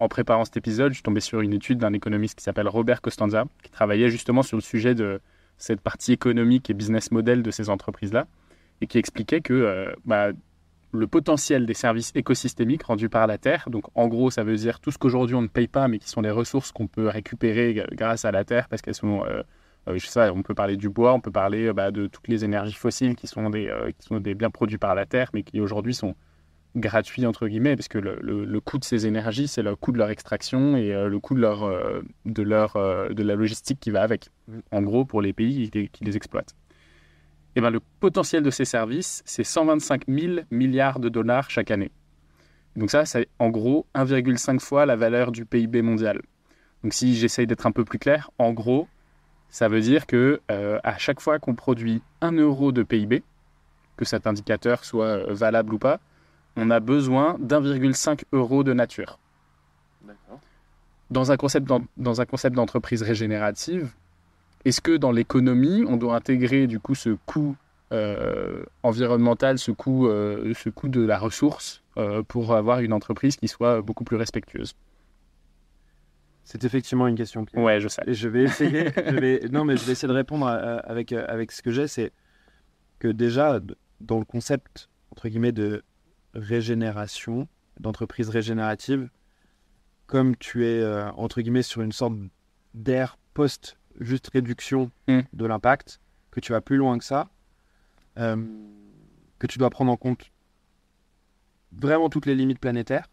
en préparant cet épisode, je suis tombé sur une étude d'un économiste qui s'appelle Robert Costanza, qui travaillait justement sur le sujet de cette partie économique et business model de ces entreprises-là, et qui expliquait que le potentiel des services écosystémiques rendus par la Terre, donc en gros ça veut dire tout ce qu'aujourd'hui on ne paye pas, mais qui sont des ressources qu'on peut récupérer grâce à la Terre, parce qu'elles sont... on peut parler du bois, on peut parler de toutes les énergies fossiles qui sont des biens produits par la Terre, mais qui aujourd'hui sont gratuits, entre guillemets, parce que le coût de ces énergies, c'est le coût de leur extraction et le coût de la logistique qui va avec, en gros, pour les pays qui les exploitent. Et le potentiel de ces services, c'est 125 000 milliards de dollars chaque année. Donc ça, c'est en gros 1,5 fois la valeur du PIB mondial. Donc si j'essaye d'être un peu plus clair, en gros, ça veut dire que à chaque fois qu'on produit 1 euro de PIB, que cet indicateur soit valable ou pas, on a besoin d'1,5 euro de nature. D'accord. Dans un concept d'entreprise régénérative, est-ce que dans l'économie, on doit intégrer du coup ce coût environnemental, ce coût de la ressource pour avoir une entreprise qui soit beaucoup plus respectueuse? C'est effectivement une question clé. Ouais, je sais. Et je vais essayer, je vais essayer de répondre avec ce que j'ai. C'est que déjà, dans le concept, entre guillemets, de régénération, d'entreprise régénérative, comme tu es, entre guillemets, sur une sorte d'ère juste réduction de l'impact, que tu vas plus loin que ça, que tu dois prendre en compte vraiment toutes les limites planétaires,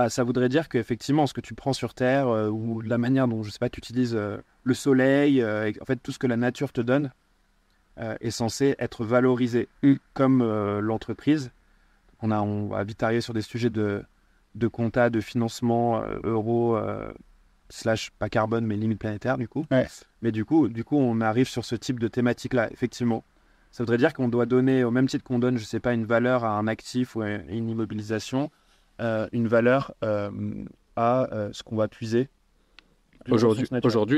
ça voudrait dire qu'effectivement, ce que tu prends sur Terre, ou la manière dont, je sais pas, tu utilises le soleil, en fait, tout ce que la nature te donne, est censé être valorisé, comme l'entreprise. On va vite arriver sur des sujets de compta, de financement, euro, / pas carbone, mais limite planétaire, du coup. Ouais. Mais du coup, on arrive sur ce type de thématique-là, effectivement. Ça voudrait dire qu'on doit donner, au même titre qu'on donne, je sais pas, une valeur à un actif ou à une immobilisation, une valeur à ce qu'on va puiser. Aujourd'hui,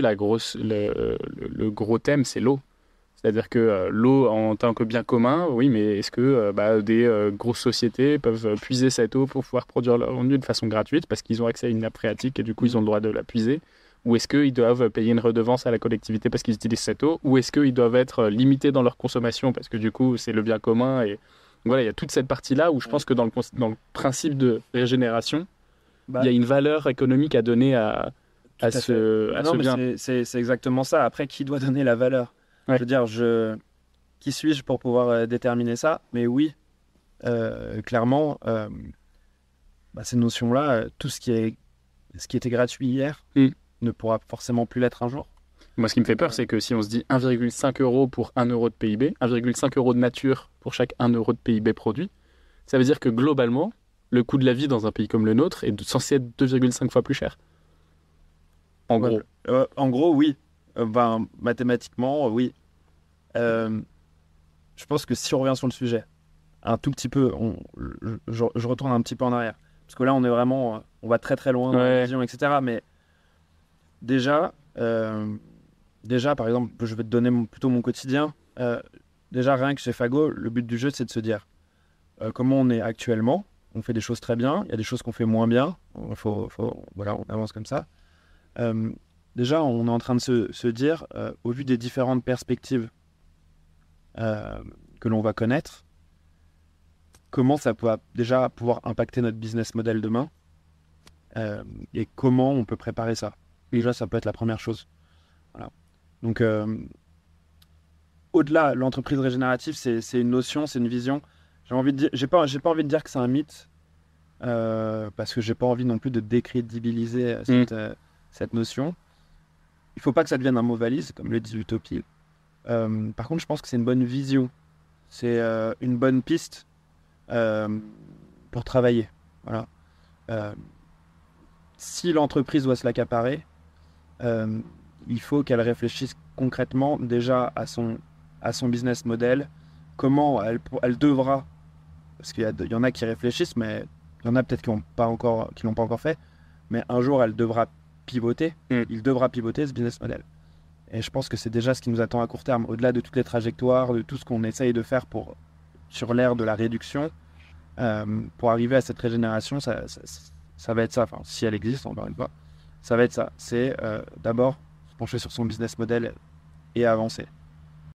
le gros thème, c'est l'eau. C'est-à-dire que l'eau en tant que bien commun, oui, mais est-ce que des grosses sociétés peuvent puiser cette eau pour pouvoir produire leur revenu de façon gratuite parce qu'ils ont accès à une nappe phréatique et du coup ils ont le droit de la puiser? Ou est-ce qu'ils doivent payer une redevance à la collectivité parce qu'ils utilisent cette eau? Ou est-ce qu'ils doivent être limités dans leur consommation parce que du coup c'est le bien commun? Et voilà, il y a toute cette partie-là où je pense que dans le principe de régénération, il y a une valeur économique à donner à ce bien. C'est exactement ça. Après, qui doit donner la valeur? Ouais. Je veux dire, qui suis-je pour pouvoir déterminer ça? Mais oui, clairement, ces notions-là, tout ce qui était gratuit hier ne pourra forcément plus l'être un jour. Moi, ce qui me fait peur, c'est que si on se dit 1,5 euro pour 1 euro de PIB, 1,5 euro de nature pour chaque 1 euro de PIB produit, ça veut dire que globalement, le coût de la vie dans un pays comme le nôtre est censé être 2,5 fois plus cher. En gros. En gros, oui. Mathématiquement, oui. Je pense que si on revient sur le sujet, un tout petit peu, je retourne un petit peu en arrière. Parce que là, on est vraiment, on va très très loin dans la vision, etc. Mais déjà, par exemple, je vais te donner plutôt mon quotidien. Déjà, rien que chez Fago, le but du jeu, c'est de se dire comment on est actuellement. On fait des choses très bien, il y a des choses qu'on fait moins bien. Voilà, on avance comme ça. Déjà, on est en train de se dire, au vu des différentes perspectives que l'on va connaître, comment ça peut déjà pouvoir impacter notre business model demain et comment on peut préparer ça. Déjà, ça peut être la première chose. Voilà. Donc, au-delà, l'entreprise régénérative, c'est une notion, c'est une vision. J'ai pas envie de dire que c'est un mythe parce que j'ai pas envie non plus de décrédibiliser cette notion. Il faut pas que ça devienne un mot valise, comme le dit Utopie. Par contre, je pense que c'est une bonne vision. C'est une bonne piste pour travailler. Voilà. Si l'entreprise doit se l'accaparer, il faut qu'elle réfléchisse concrètement déjà à son business model, comment elle devra, parce qu'il y en a qui réfléchissent, mais il y en a peut-être qui l'ont pas encore fait, mais un jour elle devra pivoter, il devra pivoter ce business model. Et je pense que c'est déjà ce qui nous attend à court terme, au-delà de toutes les trajectoires, de tout ce qu'on essaye de faire sur l'ère de la réduction, pour arriver à cette régénération, ça va être ça. Enfin, si elle existe, encore une fois, ça va être ça. C'est d'abord se pencher sur son business model et avancer.